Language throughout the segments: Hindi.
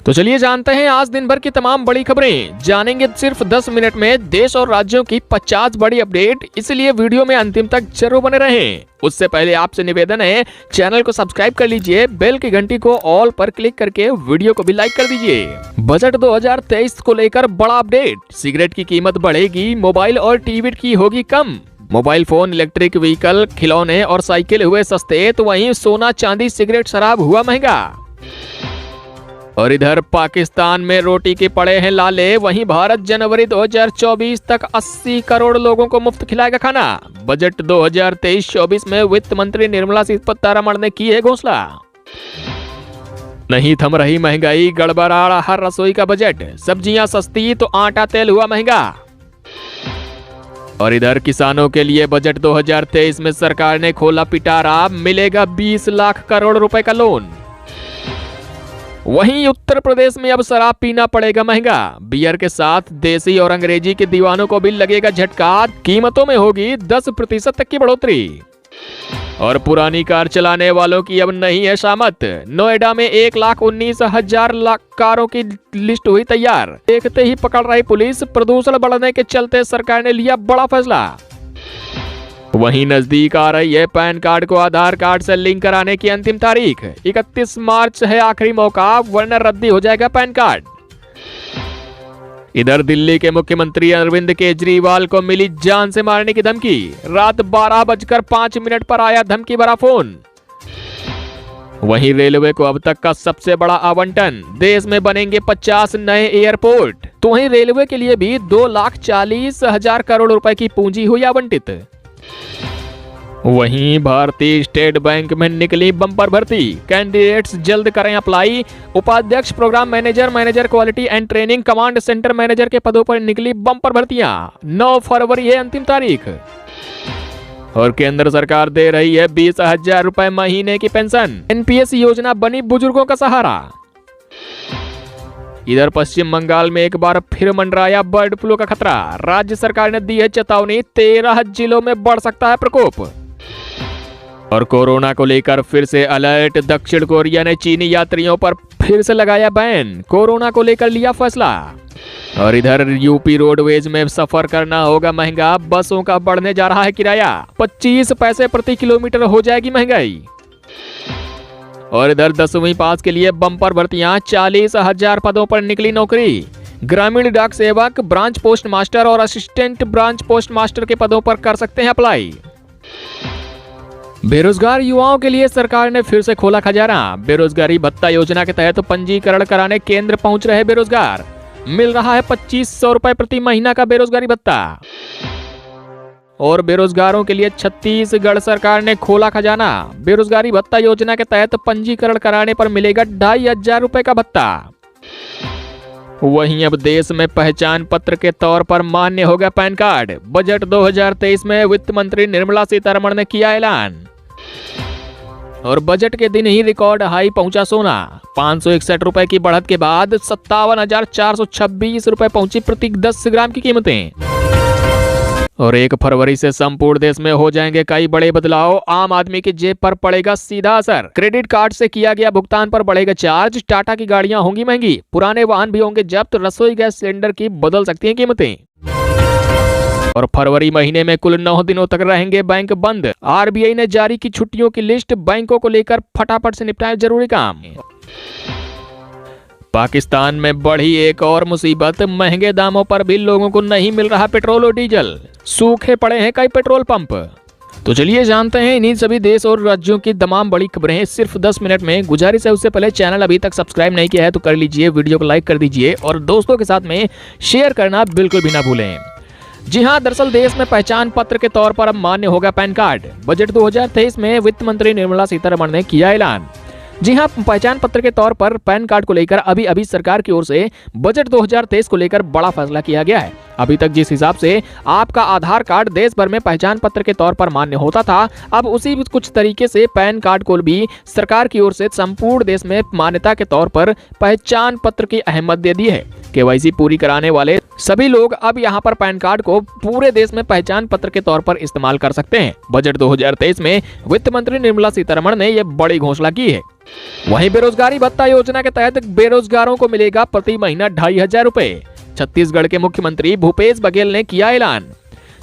तो चलिए जानते हैं आज दिन भर की तमाम बड़ी खबरें। जानेंगे सिर्फ 10 मिनट में देश और राज्यों की 50 बड़ी अपडेट, इसलिए वीडियो में अंतिम तक जरूर बने रहें। उससे पहले आपसे निवेदन है, चैनल को सब्सक्राइब कर लीजिए, बेल की घंटी को ऑल पर क्लिक करके वीडियो को भी लाइक कर दीजिए। बजट 2023 को लेकर बड़ा अपडेट। सिगरेट की कीमत बढ़ेगी, मोबाइल और टीवी की होगी कम। मोबाइल फोन, इलेक्ट्रिक व्हीकल, खिलौने और साइकिल हुए सस्ते, तो वहीं सोना, चांदी, सिगरेट, शराब हुआ महंगा। और इधर पाकिस्तान में रोटी के पड़े हैं लाले, वहीं भारत जनवरी 2024 तक 80 करोड़ लोगों को मुफ्त खिलाएगा खाना। बजट 2023-24 में वित्त मंत्री निर्मला सीतारमण ने की है घोषणा। नहीं थम रही महंगाई, गड़बड़ा हर रसोई का बजट। सब्जियां सस्ती तो आटा तेल हुआ महंगा। और इधर किसानों के लिए बजट 2023 में सरकार ने खोला पिटारा, मिलेगा 20 लाख करोड़ रुपए का लोन। वहीं उत्तर प्रदेश में अब शराब पीना पड़ेगा महंगा। बियर के साथ देसी और अंग्रेजी के दीवानों को भी लगेगा झटका। कीमतों में होगी 10% तक की बढ़ोतरी। और पुरानी कार चलाने वालों की अब नहीं है शामत। नोएडा में 1,19,000 कारों की लिस्ट हुई तैयार। देखते ही पकड़ रही पुलिस। प्रदूषण बढ़ने के चलते सरकार ने लिया बड़ा फैसला। वहीं नजदीक आ रही है पैन कार्ड को आधार कार्ड से लिंक कराने की अंतिम तारीख। 31 मार्च है आखिरी मौका, वरना रद्दी हो जाएगा पैन कार्ड। इधर दिल्ली के मुख्यमंत्री अरविंद केजरीवाल को मिली जान से मारने की धमकी। रात 12:05 पर आया धमकी भरा फोन। वहीं रेलवे को अब तक का सबसे बड़ा आवंटन। देश में बनेंगे 50 नए एयरपोर्ट। तो वहीं रेलवे के लिए भी 2,40,000 करोड़ रुपए की पूंजी हुई आवंटित। वहीं भारतीय स्टेट बैंक में निकली बम्पर भर्ती। कैंडिडेट्स जल्द करें अप्लाई। उपाध्यक्ष, programme manager, manager quality and training, command centre manager के पदों पर निकली बम्पर भर्तियां। 9 फरवरी है अंतिम तारीख। और केंद्र सरकार दे रही है 20,000 रुपए महीने की पेंशन। एनपीएस योजना बनी बुजुर्गों का सहारा। इधर पश्चिम बंगाल में एक बार फिर मंडराया बर्ड फ्लू का खतरा। राज्य सरकार ने दी है चेतावनी, 13 जिलों में बढ़ सकता है प्रकोप। और कोरोना को लेकर फिर से अलर्ट। दक्षिण कोरिया ने चीनी यात्रियों पर फिर से लगाया बैन। कोरोना को लेकर लिया फैसला। और इधर यूपी रोडवेज में सफर करना होगा महंगा। बसों का बढ़ने जा रहा है किराया। 25 पैसे प्रति किलोमीटर हो जाएगी महंगाई। और इधर 10वीं पास के लिए बम्पर भर्तियां। 40,000 पदों पर निकली नौकरी। ग्रामीण डाक सेवक, ब्रांच पोस्ट मास्टर और असिस्टेंट ब्रांच पोस्ट मास्टर के पदों पर कर सकते हैं अप्लाई। बेरोजगार युवाओं के लिए सरकार ने फिर से खोला खजाना। बेरोजगारी भत्ता योजना के तहत पंजीकरण कराने केंद्र पहुंच रहे बेरोजगार। मिल रहा है 2,500 रुपए प्रति महीना का बेरोजगारी भत्ता। और बेरोजगारों के लिए छत्तीसगढ़ सरकार ने खोला खजाना। बेरोजगारी भत्ता योजना के तहत पंजीकरण कराने पर मिलेगा 2,500 रुपए का भत्ता। वहीं अब देश में पहचान पत्र के तौर पर मान्य होगा पैन कार्ड। बजट 2023 में वित्त मंत्री निर्मला सीतारमण ने किया ऐलान। और बजट के दिन ही रिकॉर्ड हाई पहुंचा सोना। 561 रुपए की बढ़त के बाद 57,426 रुपए पहुंची प्रति 10 ग्राम की कीमतें। और 1 फरवरी से संपूर्ण देश में हो जाएंगे कई बड़े बदलाव। आम आदमी की जेब पर पड़ेगा सीधा असर। क्रेडिट कार्ड से किया गया भुगतान पर बढ़ेगा चार्ज। टाटा की गाड़ियां होंगी महंगी। पुराने वाहन भी होंगे जब्त। रसोई गैस सिलेंडर की बदल सकती हैं कीमतें। और फरवरी महीने में कुल 9 दिनों तक रहेंगे बैंक बंद। आरबीआई ने जारी की छुट्टियों की लिस्ट। बैंकों को लेकर फटाफट से निपटाए जरूरी काम। पाकिस्तान में बढ़ी एक और मुसीबत। महंगे दामों पर भी लोगों को नहीं मिल रहा पेट्रोल और डीजल। सूखे पड़े हैं कई पेट्रोल पंप। तो चलिए जानते हैं इन्हीं सभी देश और राज्यों की तमाम बड़ी खबरें सिर्फ 10 मिनट में। गुजारिश है उससे पहले चैनल अभी तक सब्सक्राइब नहीं किया है तो कर लीजिए, वीडियो को लाइक कर दीजिए और दोस्तों के साथ में शेयर करना बिल्कुल भी ना भूलें। जी हां, दरअसल देश में पहचान पत्र के तौर पर अब मान्य होगा पैन कार्ड। बजट 2023 में वित्त मंत्री निर्मला सीतारमण ने किया ऐलान। जी हां, पहचान पत्र के तौर पर पैन कार्ड को लेकर अभी सरकार की ओर से बजट 2023 को लेकर बड़ा फैसला किया गया है। अभी तक जिस हिसाब से आपका आधार कार्ड देश भर में पहचान पत्र के तौर पर मान्य होता था, अब उसी कुछ तरीके से पैन कार्ड को भी सरकार की ओर से संपूर्ण देश में मान्यता के तौर पर पहचान पत्र की अहमियत दे दी है। केवाईसी पूरी कराने वाले सभी लोग अब यहां पर पैन कार्ड को पूरे देश में पहचान पत्र के तौर पर इस्तेमाल कर सकते हैं। बजट 2023 में वित्त मंत्री निर्मला सीतारमण ने यह बड़ी घोषणा की है। वहीं बेरोजगारी भत्ता योजना के तहत बेरोजगारों को मिलेगा प्रति महीना 2500 रुपए। छत्तीसगढ़ के मुख्यमंत्री भूपेश बघेल ने किया ऐलान।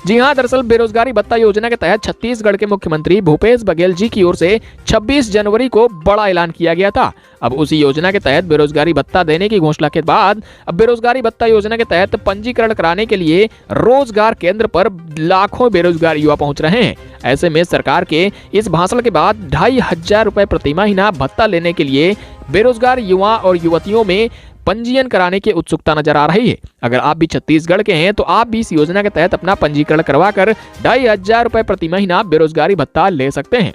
जी हां, दरअसल बेरोजगारी भत्ता योजना के तहत छत्तीसगढ़ के मुख्यमंत्री भूपेश बघेल जी की ओर से 26 जनवरी को बड़ा ऐलान किया गया था। अब उसी योजना के तहत बेरोजगारी भत्ता देने की घोषणा के बाद अब बेरोजगारी भत्ता योजना के तहत पंजीकरण कराने के लिए रोजगार केंद्र पर लाखों बेरोजगार युवा पहुंच रहे हैं। ऐसे में सरकार के इस भाषण के बाद 2500 रुपए प्रति महीना भत्ता लेने के लिए बेरोजगार युवा और युवतियों में पंजीयन कराने की उत्सुकता नजर आ रही है। अगर आप भी छत्तीसगढ़ के हैं तो आप भी इस योजना के तहत अपना पंजीकरण करवाकर 2500 रुपए प्रति महीना बेरोजगारी भत्ता ले सकते हैं।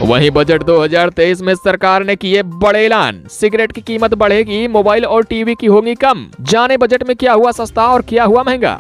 वहीं बजट 2023 में सरकार ने किए बड़े ऐलान। सिगरेट की कीमत बढ़ेगी, मोबाइल और टीवी की होगी कम। जाने बजट में क्या हुआ सस्ता और क्या हुआ महंगा।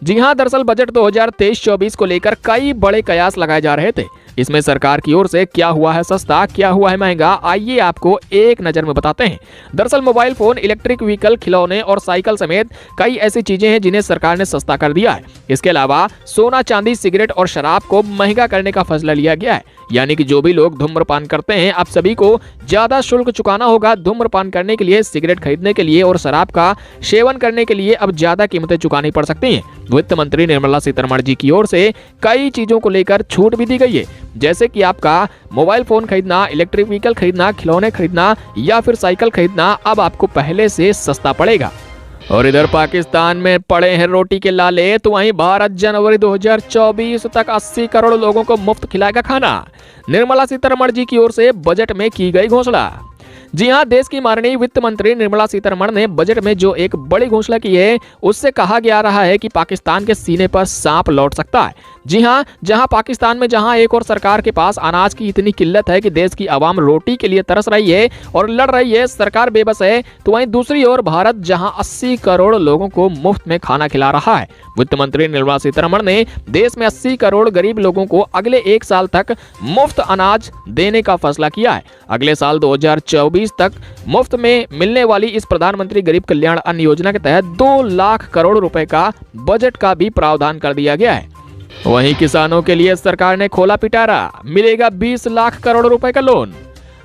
जी हां, दरअसल बजट 2023-24 को लेकर कई बड़े कयास लगाए जा रहे थे। इसमें सरकार की ओर से क्या हुआ है सस्ता, क्या हुआ है महंगा, आइए आपको एक नजर में बताते हैं। दरअसल मोबाइल फोन, इलेक्ट्रिक व्हीकल, खिलौने और साइकिल समेत कई ऐसी चीजें हैं जिन्हें सरकार ने सस्ता कर दिया है। इसके अलावा सोना, चांदी, सिगरेट और शराब को महंगा करने का फैसला लिया गया है। यानी कि जो भी लोग धूम्रपान करते हैं अब सभी को ज्यादा शुल्क चुकाना होगा। धूम्रपान करने के लिए, सिगरेट खरीदने के लिए और शराब का सेवन करने के लिए अब ज्यादा कीमतें चुकानी पड़ सकती हैं। वित्त मंत्री निर्मला सीतारमण जी की ओर से कई चीजों को लेकर छूट भी दी गई है, जैसे कि आपका मोबाइल फोन खरीदना, इलेक्ट्रिक व्हीकल खरीदना, खिलौने खरीदना या फिर साइकिल खरीदना अब आपको पहले से सस्ता पड़ेगा। और इधर पाकिस्तान में पड़े हैं रोटी के लाले, तो वहीं भारत जनवरी 2024 तक 80 करोड़ लोगों को मुफ्त खिलाएगा खाना। निर्मला सीतारमण जी की ओर से बजट में की गई घोषणा। जी हां, देश की माननीय वित्त मंत्री निर्मला सीतारमण ने बजट में जो एक बड़ी घोषणा की है उससे कहा गया रहा है कि पाकिस्तान के सीने पर सांप लौट सकता है। जी हां, जहां पाकिस्तान में जहां एक और सरकार के पास अनाज की इतनी किल्लत है कि देश की आवाम रोटी के लिए तरस रही है और लड़ रही है, सरकार बेबस है, तो वहीं दूसरी ओर भारत जहां 80 करोड़ लोगों को मुफ्त में खाना खिला रहा है। वित्त मंत्री निर्मला सीतारमण ने देश में 80 करोड़ गरीब लोगों को अगले 1 साल तक मुफ्त अनाज देने का फैसला किया है। अगले साल 2024 तक मुफ्त में मिलने वाली इस प्रधानमंत्री गरीब कल्याण अन्न योजना के तहत 2 लाख करोड़ रुपए का बजट का भी प्रावधान कर दिया गया है। वहीं किसानों के लिए सरकार ने खोला पिटारा, मिलेगा 20 लाख करोड़ रुपए का लोन।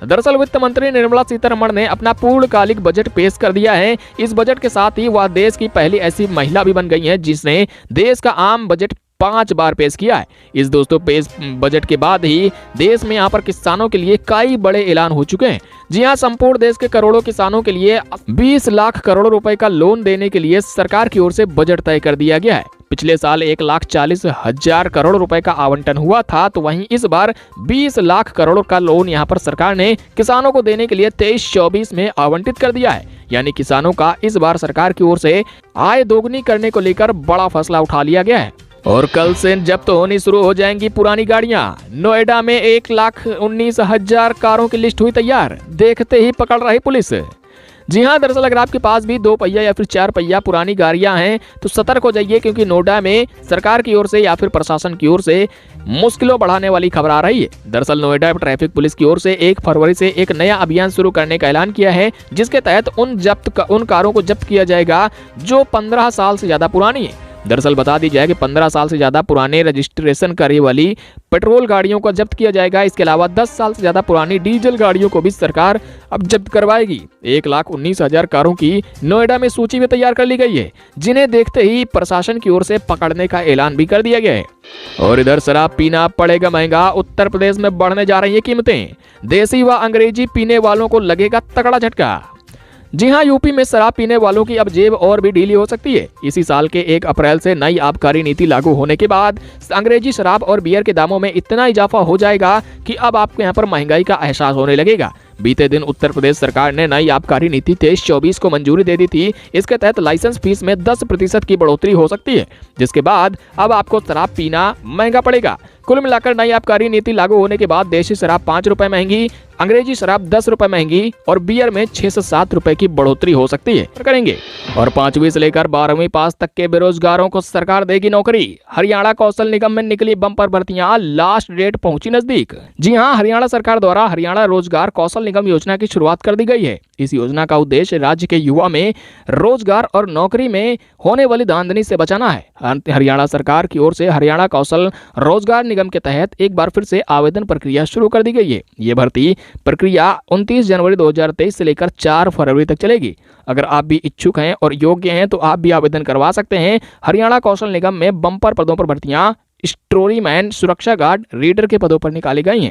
दरअसल वित्त मंत्री निर्मला सीतारमण ने अपना पूर्णकालिक बजट पेश कर दिया है। इस बजट के साथ ही वह देश की पहली ऐसी महिला भी बन गई है जिसने देश का आम बजट 5 बार पेश किया है। इस दोस्तों पेश बजट के बाद ही देश में यहाँ पर किसानों के लिए कई बड़े ऐलान हो चुके हैं। जी हाँ, संपूर्ण देश के करोड़ों किसानों के लिए 20 लाख करोड़ रुपए का लोन देने के लिए सरकार की ओर से बजट तय कर दिया गया है। पिछले साल 1,40,000 करोड़ रुपए का आवंटन हुआ था, तो वहीं इस बार 20 लाख करोड़ का लोन यहाँ पर सरकार ने किसानों को देने के लिए 23-24 में आवंटित कर दिया है। यानी किसानों का इस बार सरकार की ओर से आय दोगुनी करने को लेकर बड़ा फैसला उठा लिया गया है। और कल से जब्त होनी शुरू हो जाएंगी पुरानी गाड़ियां। नोएडा में 1,19,000 कारों की लिस्ट हुई तैयार, देखते ही पकड़ रही पुलिस। जी हां, दरअसल अगर आपके पास भी 2 पहिया या फिर 4 पहिया पुरानी गाड़ियां हैं तो सतर्क हो जाइए, क्योंकि नोएडा में सरकार की ओर से या फिर प्रशासन की ओर से मुश्किलों बढ़ाने वाली खबर आ रही है। दरअसल नोएडा ट्रैफिक पुलिस की ओर से 1 फरवरी से एक नया अभियान शुरू करने का ऐलान किया है, जिसके तहत उन कारों को जब्त किया जाएगा जो 15 साल से ज्यादा पुरानी है। दरअसल बता दी जाए कि 15 साल से ज्यादा पुराने रजिस्ट्रेशन करने वाली पेट्रोल गाड़ियों को जब्त किया जाएगा। इसके अलावा 10 साल से ज्यादा पुरानी डीजल गाड़ियों को भी सरकार अब जब्त करवाएगी। 1,19,000 कारों की नोएडा में सूची भी तैयार कर ली गई है, जिन्हें देखते ही प्रशासन की ओर से पकड़ने का ऐलान भी कर दिया गया है। और इधर शराब पीना पड़ेगा महंगा, उत्तर प्रदेश में बढ़ने जा रही है कीमतें। देसी व अंग्रेजी पीने वालों को लगेगा तगड़ा झटका। जी हां, यूपी में शराब पीने वालों की अब जेब और भी ढीली हो सकती है। इसी साल के 1 अप्रैल से नई आबकारी नीति लागू होने के बाद अंग्रेजी शराब और बियर के दामों में इतना इजाफा हो जाएगा कि अब आपको यहाँ पर महंगाई का एहसास होने लगेगा। बीते दिन उत्तर प्रदेश सरकार ने नई आबकारी नीति 23-24 को मंजूरी दे दी थी। इसके तहत लाइसेंस फीस में 10% की बढ़ोतरी हो सकती है, जिसके बाद अब आपको शराब पीना महंगा पड़ेगा। कुल मिलाकर नई आबकारी नीति लागू होने के बाद देशी शराब 5 रुपए महंगी, अंग्रेजी शराब 10 रुपए महंगी और बियर में 6 से 7 रुपए की बढ़ोतरी हो सकती है करेंगे। और 5वीं से लेकर 12वीं पास तक के बेरोजगारों को सरकार देगी नौकरी। हरियाणा कौशल निगम में निकली बम्पर भर्तियां, लास्ट डेट पहुंची नजदीक। जी हां, हरियाणा सरकार द्वारा हरियाणा रोजगार कौशल निगम योजना की शुरुआत कर दी गई है। इस योजना का उद्देश्य राज्य के युवा में रोजगार और नौकरी में होने वाली धांधली से बचाना है। हरियाणा सरकार की ओर से हरियाणा कौशल रोजगार निगम के तहत एक बार फिर से आवेदन प्रक्रिया शुरू कर दी गई है। ये भर्ती प्रक्रिया 29 जनवरी 2023 से लेकर 4 फरवरी तक चलेगी। अगर आप भी इच्छुक हैं और योग्य हैं तो आप भी आवेदन करवा सकते हैं। हरियाणा कौशल निगम में बम्पर पदों पर भर्तियां स्टोरीमैन, सुरक्षा गार्ड, रीडर के पदों पर निकाली गई हैं।